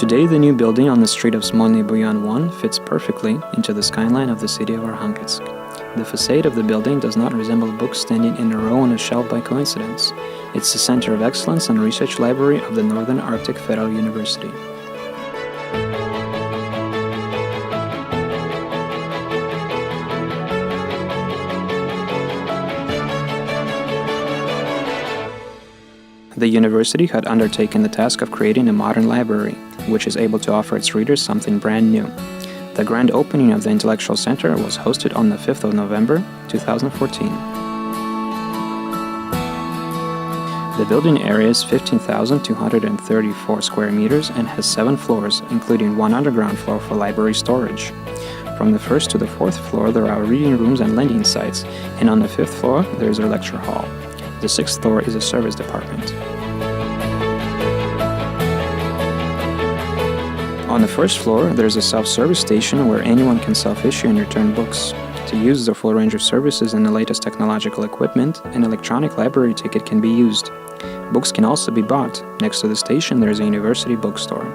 Today, the new building on the street of Smolny Buyan 1 fits perfectly into the skyline of the city of Arkhangelsk. The facade of the building does not resemble books standing in a row on a shelf by coincidence. It's the center of excellence and research library of the Northern Arctic Federal University. The university had undertaken the task of creating a modern library, which is able to offer its readers something brand new. The grand opening of the Intellectual Center was hosted on the 5th of November, 2014. The building area is 15,234 square meters and has 7 floors, including 1 underground floor for library storage. From the 1st to the 4th floor there are reading rooms and lending sites, and on the 5th floor there is a lecture hall. The 6th floor is a service department. On the 1st floor, there is a self-service station where anyone can self-issue and return books. To use the full range of services and the latest technological equipment, an electronic library ticket can be used. Books can also be bought. Next to the station, there is a university bookstore.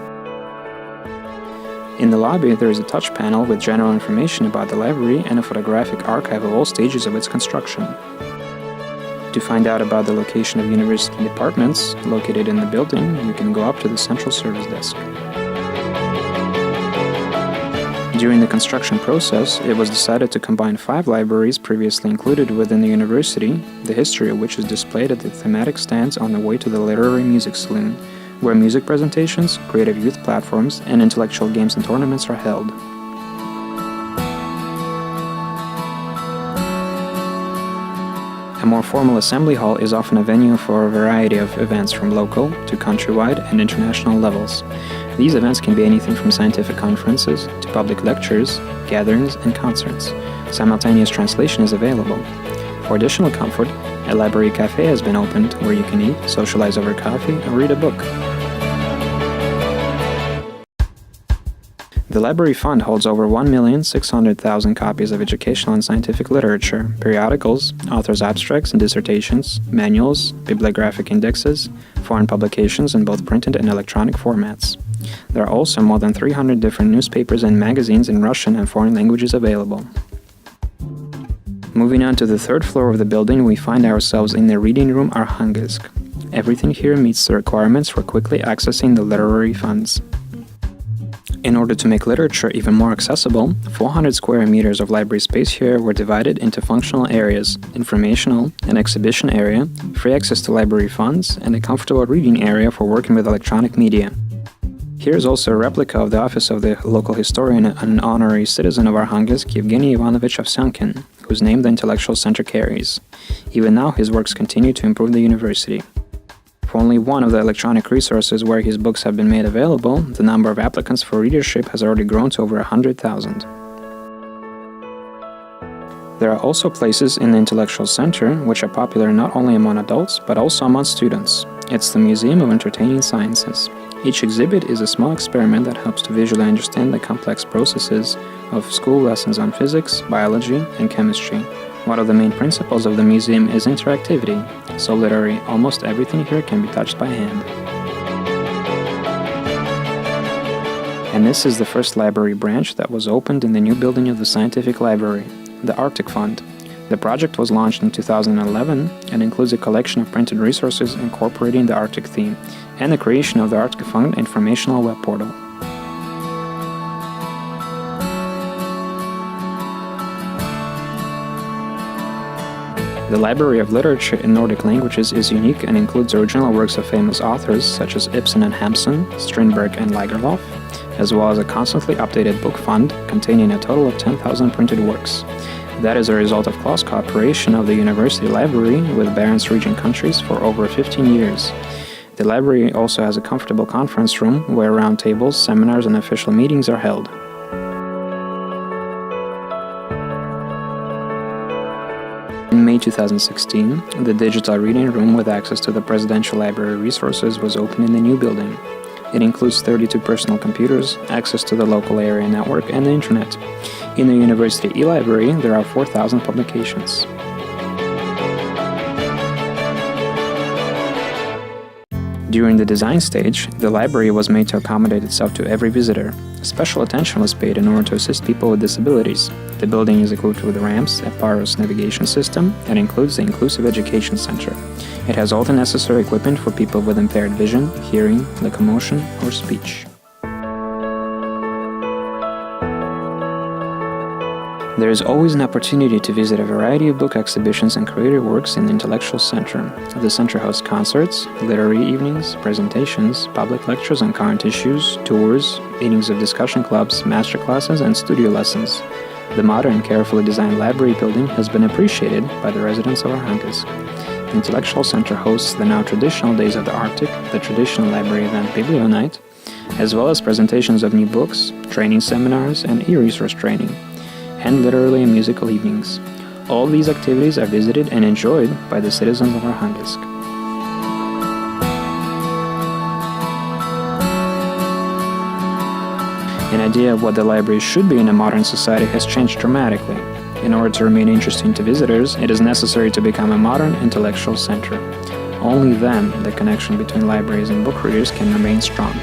In the lobby, there is a touch panel with general information about the library and a photographic archive of all stages of its construction. To find out about the location of university departments located in the building, you can go up to the central service desk. During the construction process, it was decided to combine 5 libraries previously included within the university, the history of which is displayed at the thematic stands on the way to the Literary Music Saloon, where music presentations, creative youth platforms, and intellectual games and tournaments are held. A more formal assembly hall is often a venue for a variety of events from local to countrywide and international levels. These events can be anything from scientific conferences to public lectures, gatherings, and concerts. Simultaneous translation is available. For additional comfort, a library cafe has been opened where you can eat, socialize over coffee, or read a book. The Library Fund holds over 1,600,000 copies of educational and scientific literature, periodicals, authors' abstracts and dissertations, manuals, bibliographic indexes, foreign publications in both printed and electronic formats. There are also more than 300 different newspapers and magazines in Russian and foreign languages available. Moving on to the 3rd floor of the building, we find ourselves in the reading room Arkhangelsk. Everything here meets the requirements for quickly accessing the literary funds. In order to make literature even more accessible, 400 square meters of library space here were divided into functional areas, informational and exhibition area, free access to library funds, and a comfortable reading area for working with electronic media. Here is also a replica of the office of the local historian and honorary citizen of Arkhangelsk, E.И.Овсянкина, whose name the Intellectual Center carries. Even now his works continue to improve the university. For only one of the electronic resources where his books have been made available, the number of applicants for readership has already grown to over 100,000. There are also places in the Intellectual Center which are popular not only among adults but also among students. It's the Museum of Entertaining Sciences. Each exhibit is a small experiment that helps to visually understand the complex processes of school lessons on physics, biology, and chemistry. One of the main principles of the museum is interactivity, so literally almost everything here can be touched by hand. And this is the first library branch that was opened in the new building of the Scientific Library, the Arctic Fund. The project was launched in 2011 and includes a collection of printed resources incorporating the Arctic theme and the creation of the Arctic Fund informational web portal. The Library of Literature in Nordic languages is unique and includes original works of famous authors such as Ibsen and Hampson, Strindberg and Lagerlöf, as well as a constantly updated book fund containing a total of 10,000 printed works. That is a result of close cooperation of the University Library with Barents region countries for over 15 years. The library also has a comfortable conference room where roundtables, seminars and official meetings are held. In May 2016, the digital reading room with access to the presidential library resources was opened in the new building. It includes 32 personal computers, access to the local area network, and the internet. In the university e-library, there are 4,000 publications. During the design stage, the library was made to accommodate itself to every visitor. Special attention was paid in order to assist people with disabilities. The building is equipped with ramps, a Paros navigation system, and includes the Inclusive Education Center. It has all the necessary equipment for people with impaired vision, hearing, locomotion, or speech. There is always an opportunity to visit a variety of book exhibitions and creative works in the Intellectual Center. The center hosts concerts, literary evenings, presentations, public lectures on current issues, tours, meetings of discussion clubs, masterclasses, and studio lessons. The modern, carefully designed library building has been appreciated by the residents of Arkhangelsk. The Intellectual Center hosts the now traditional Days of the Arctic, the traditional library event Biblio-Night, as well as presentations of new books, training seminars, and e-resource training, and literary and musical evenings. All these activities are visited and enjoyed by the citizens of Arkhangelsk. An idea of what the library should be in a modern society has changed dramatically. In order to remain interesting to visitors, it is necessary to become a modern intellectual center. Only then the connection between libraries and book readers can remain strong.